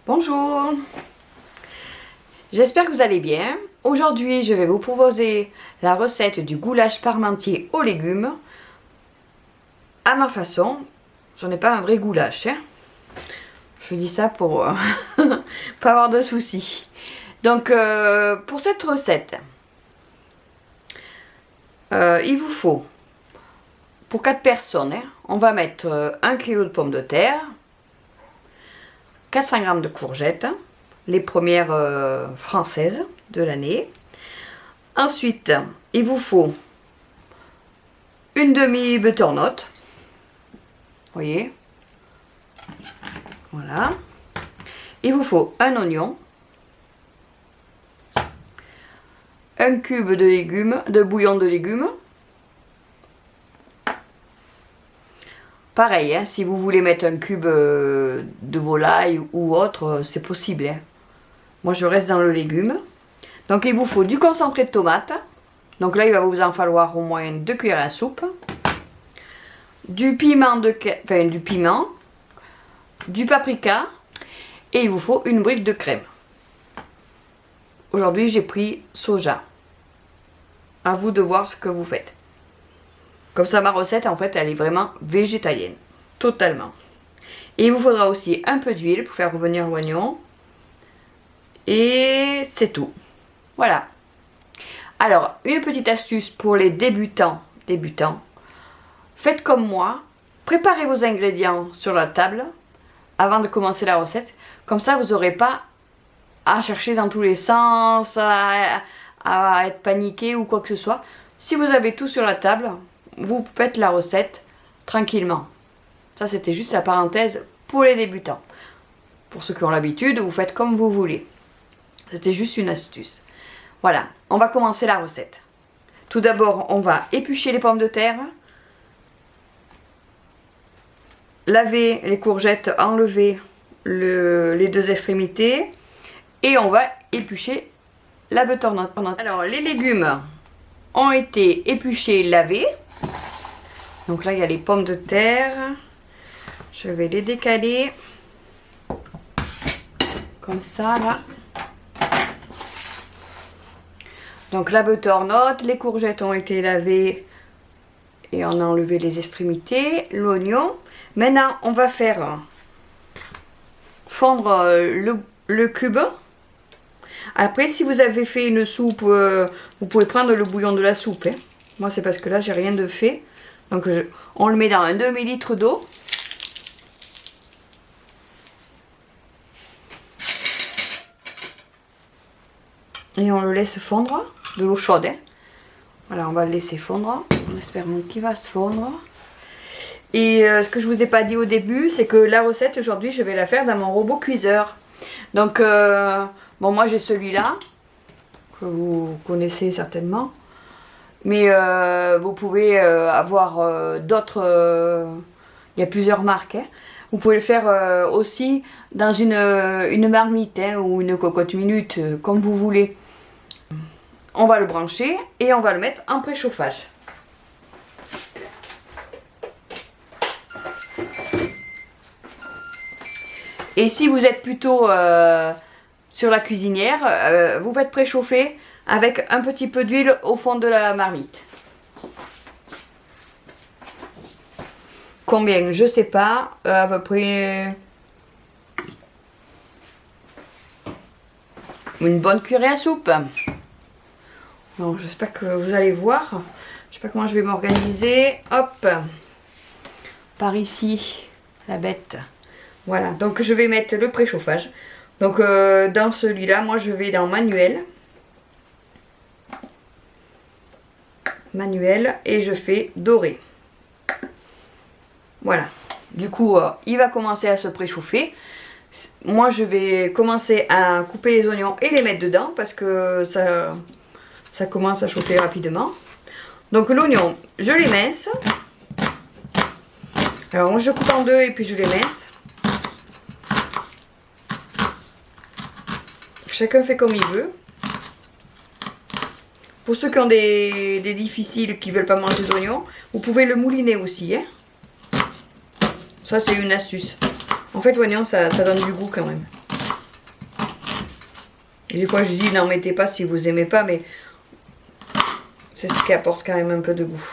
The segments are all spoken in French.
Bonjour, j'espère que vous allez bien. Aujourd'hui, je vais vous proposer la recette du goulash parmentier aux légumes à ma façon. Ce n'est pas un vrai goulash, hein. Je dis ça pour pas avoir de soucis. Donc, pour cette recette, il vous faut, pour 4 personnes, hein, on va mettre 1 kg de pommes de terre, 400 g de courgettes, les premières françaises de l'année. Ensuite, il vous faut une demi butternut. Voyez, voilà. Il vous faut un oignon, un cube de légumes, de bouillon de légumes. Pareil, hein, si vous voulez mettre un cube de volaille ou autre, c'est possible, hein. Moi, je reste dans le légume. Donc, il vous faut du concentré de tomate. Donc là, il va vous en falloir au moins 2 cuillères à soupe. Du piment, du paprika. Et il vous faut une brique de crème. Aujourd'hui, j'ai pris soja. À vous de voir ce que vous faites. Comme ça, ma recette, en fait, elle est vraiment végétalienne. Totalement. Et il vous faudra aussi un peu d'huile pour faire revenir l'oignon. Et c'est tout. Voilà. Alors, une petite astuce pour les débutants. Faites comme moi. Préparez vos ingrédients sur la table avant de commencer la recette. Comme ça, vous n'aurez pas à chercher dans tous les sens, à être paniqué ou quoi que ce soit. Si vous avez tout sur la table, vous faites la recette tranquillement. Ça, c'était juste la parenthèse pour les débutants. Pour ceux qui ont l'habitude, vous faites comme vous voulez. C'était juste une astuce. Voilà, on va commencer la recette. Tout d'abord, on va éplucher les pommes de terre. Laver les courgettes, enlever les deux extrémités. Et on va éplucher la butternut. Alors, les légumes ont été épluchés, lavés. Donc là, il y a les pommes de terre. Je vais les décaler. Comme ça, là. Donc la butternut, les courgettes ont été lavées et on a enlevé les extrémités. L'oignon. Maintenant, on va faire fondre le cube. Après, si vous avez fait une soupe, vous pouvez prendre le bouillon de la soupe, hein. Moi, c'est parce que là, j'ai rien de fait. Donc, on le met dans un demi-litre d'eau. Et on le laisse fondre, de l'eau chaude, hein. Voilà, on va le laisser fondre. On espère qu'il va se fondre. Et ce que je vous ai pas dit au début, c'est que la recette, aujourd'hui, je vais la faire dans mon robot cuiseur. Donc, bon, moi, j'ai celui-là, que vous connaissez certainement. Mais vous pouvez avoir d'autres... il y a plusieurs marques, hein. Vous pouvez le faire aussi dans une marmite, hein, ou une cocotte minute, comme vous voulez. On va le brancher et on va le mettre en préchauffage. Et si vous êtes plutôt sur la cuisinière, vous faites préchauffer avec un petit peu d'huile au fond de la marmite. Combien? Je sais pas, à peu près une bonne cuillerée à soupe. Bon, j'espère que vous allez voir. Je sais pas comment je vais m'organiser. Hop, par ici, la bête. Voilà, donc je vais mettre le préchauffage. Donc dans celui-là, moi je vais dans manuel. Manuel et je fais doré. Voilà. Du coup, il va commencer à se préchauffer. Moi, je vais commencer à couper les oignons et les mettre dedans parce que ça commence à chauffer rapidement. Donc l'oignon, je l'émince. Alors moi, je coupe en deux et puis je l'émince. Chacun fait comme il veut. Pour ceux qui ont des difficiles, qui ne veulent pas manger d'oignons, vous pouvez le mouliner aussi, hein. Ça, c'est une astuce. En fait, l'oignon, ça donne du goût quand même. Et des fois je dis n'en mettez pas si vous aimez pas, mais c'est ce qui apporte quand même un peu de goût.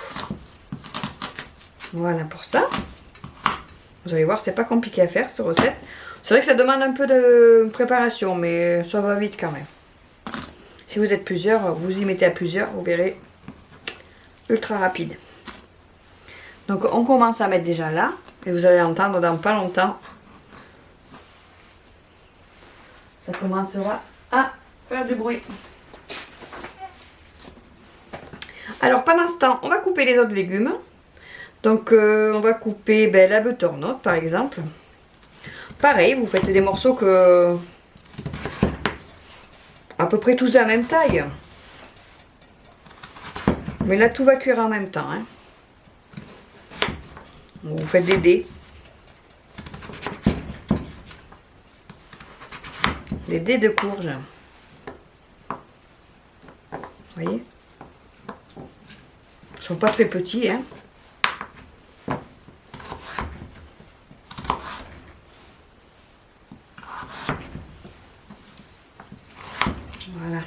Voilà pour ça. Vous allez voir, c'est pas compliqué à faire cette recette. C'est vrai que ça demande un peu de préparation, mais ça va vite quand même. Si vous êtes plusieurs, vous y mettez à plusieurs, vous verrez, ultra rapide. Donc on commence à mettre déjà là, et vous allez entendre dans pas longtemps. Ça commencera à faire du bruit. Alors pendant ce temps, on va couper les autres légumes. Donc on va couper la butternut par exemple. Pareil, vous faites des morceaux que à peu près tous à la même taille. Mais là tout va cuire en même temps. Hein. Vous faites des dés. Des dés de courge. Vous voyez? Ils sont pas très petits, hein. Voilà.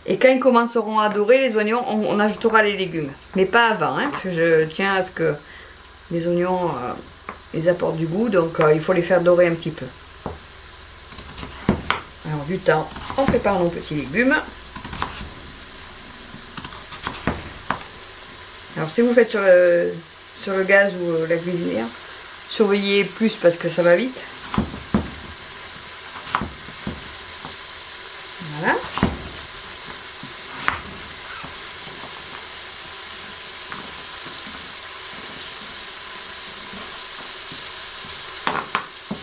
Et quand ils commenceront à dorer les oignons, on ajoutera les légumes. Mais pas avant, hein, parce que je tiens à ce que les oignons les apportent du goût, donc il faut les faire dorer un petit peu. Alors du temps, on prépare nos petits légumes. Alors si vous faites sur le gaz ou la cuisinière, surveillez plus parce que ça va vite. Voilà.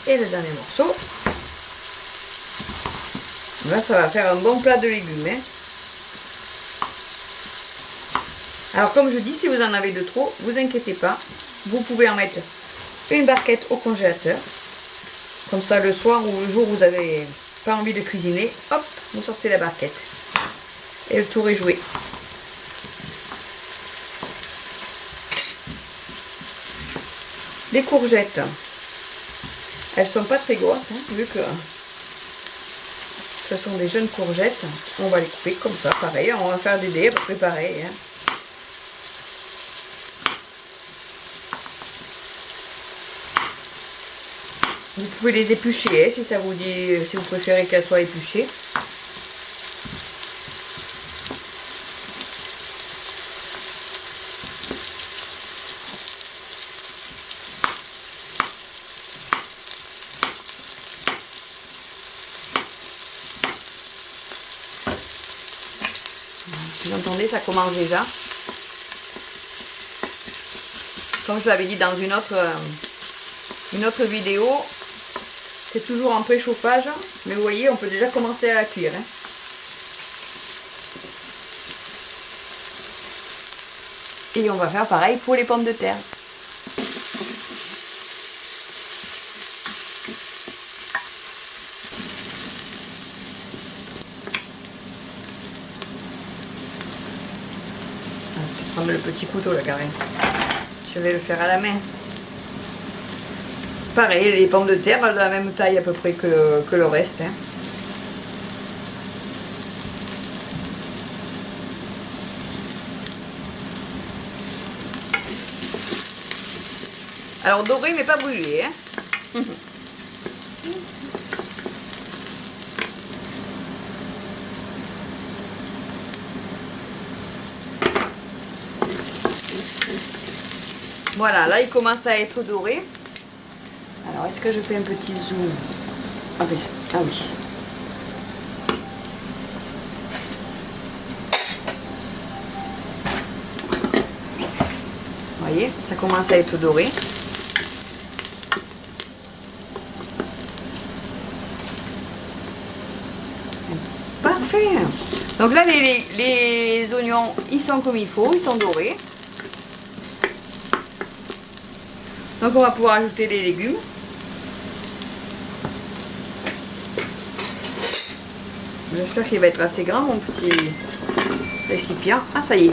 Et le dernier morceau. Là, ça va faire un bon plat de légumes. Hein. Alors, comme je dis, si vous en avez de trop, vous inquiétez pas. Vous pouvez en mettre une barquette au congélateur. Comme ça, le soir ou le jour où vous n'avez pas envie de cuisiner, hop, vous sortez la barquette. Et le tour est joué. Les courgettes, elles sont pas très grosses, hein, vu que ce sont des jeunes courgettes. On va les couper comme ça, pareil. On va faire des dés, à peu près pareil. Hein. Vous pouvez les éplucher, hein, si ça vous dit, si vous préférez qu'elles soient épluchées. Vous entendez, ça commence déjà. Comme je l'avais dit dans une autre vidéo, c'est toujours en préchauffage, mais vous voyez, on peut déjà commencer à la cuire. Hein. Et on va faire pareil pour les pommes de terre. Je vais prendre le petit couteau là, carré. Je vais le faire à la main. Pareil, les pommes de terre de la même taille à peu près que le reste. Hein. Alors doré mais pas brûlé. Hein. Voilà, là il commence à être doré. Alors est-ce que je fais un petit zoom? Ah oui. Ah oui. Vous voyez, ça commence à être doré. Parfait. Donc là, les oignons, ils sont comme il faut, ils sont dorés. Donc on va pouvoir ajouter les légumes. J'espère qu'il va être assez grand mon petit récipient. Ah ça y est.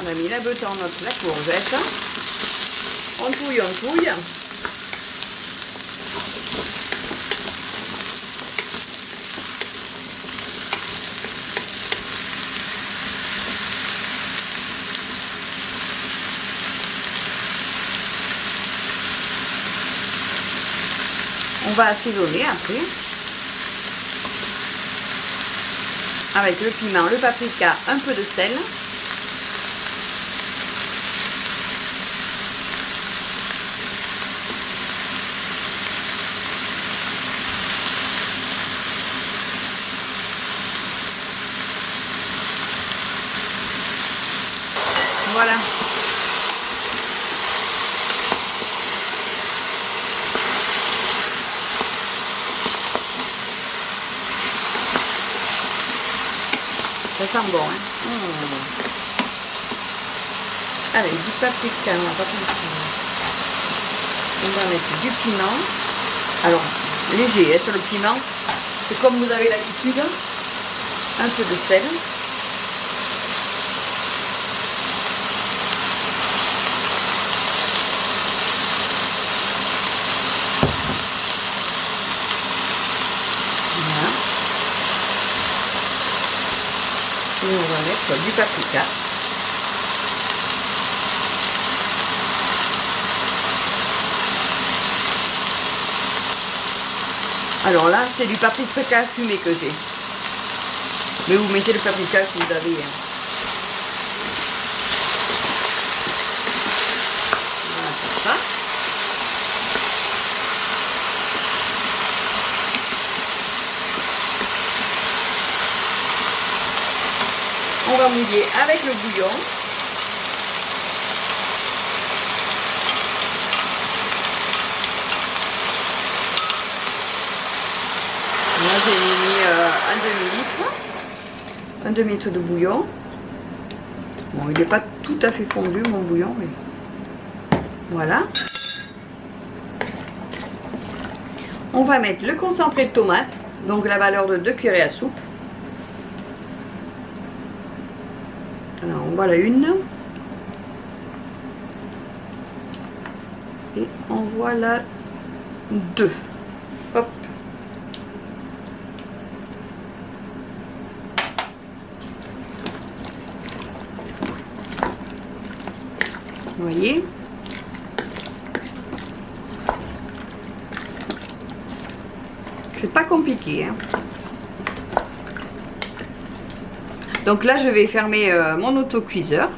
a mis la butternut, la courgette. On touille, on touille. On va assaisonner après avec le piment, le paprika, un peu de sel. Voilà. Ça sent bon, hein. Allez, du paprika, on va mettre du piment. Alors, léger, hein, sur le piment. C'est comme vous avez l'habitude. Un peu de sel. Voilà. Et on va mettre du paprika. Alors là, c'est du paprika fumé que j'ai. Mais vous mettez le paprika que vous avez. Hein. Voilà pour ça. On va mouiller avec le bouillon. Moi j'ai mis un demi-litre. Un demi-litre de bouillon. Bon, il n'est pas tout à fait fondu mon bouillon, mais voilà. On va mettre le concentré de tomate, donc la valeur de 2 cuillerées à soupe. Alors, on voilà une. Et on voilà deux. Hop. Vous voyez? C'est pas compliqué, hein. Donc là, je vais fermer mon autocuiseur.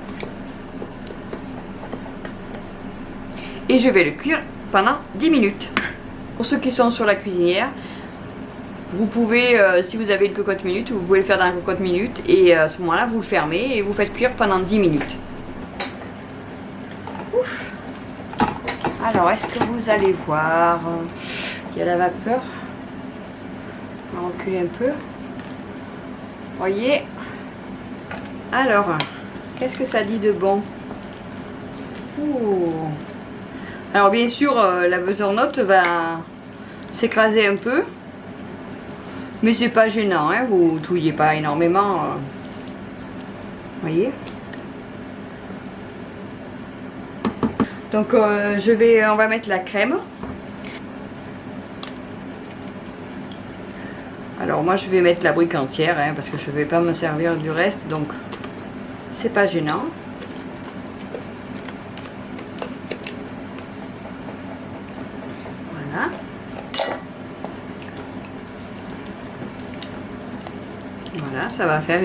Et je vais le cuire pendant 10 minutes. Pour ceux qui sont sur la cuisinière, vous pouvez, si vous avez une cocotte minute, vous pouvez le faire dans la cocotte minute. Et à ce moment-là, vous le fermez et vous faites cuire pendant 10 minutes. Ouf. Alors, est-ce que vous allez voir? Il y a la vapeur. On va reculer un peu. Voyez? Alors, qu'est-ce que ça dit de bon? Ouh. Alors bien sûr, la butternut va s'écraser un peu. Mais c'est pas gênant, hein, vous touillez pas énormément. Voyez? Donc on va mettre la crème. Alors moi je vais mettre la brique entière, hein, parce que je vais pas me servir du reste, donc c'est pas gênant. Voilà. Voilà, ça va faire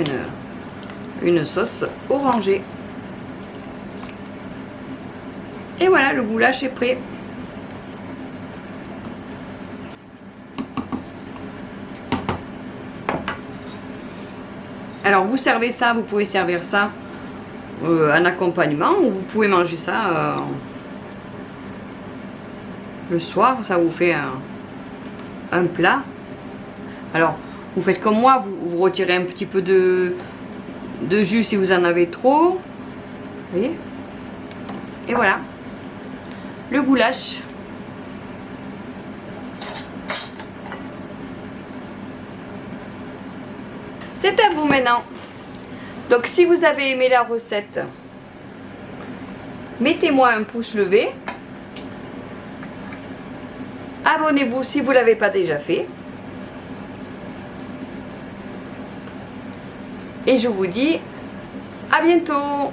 une sauce orangée. Et voilà, le goulash est prêt. Alors vous servez ça, vous pouvez servir ça en accompagnement, ou vous pouvez manger ça le soir, ça vous fait un plat. Alors vous faites comme moi, vous retirez un petit peu de jus si vous en avez trop. Vous voyez? Et voilà, le goulash. C'est à vous maintenant. Donc si vous avez aimé la recette, Mettez-moi un pouce levé. Abonnez-vous si vous ne l'avez pas déjà fait. Et je vous dis à bientôt.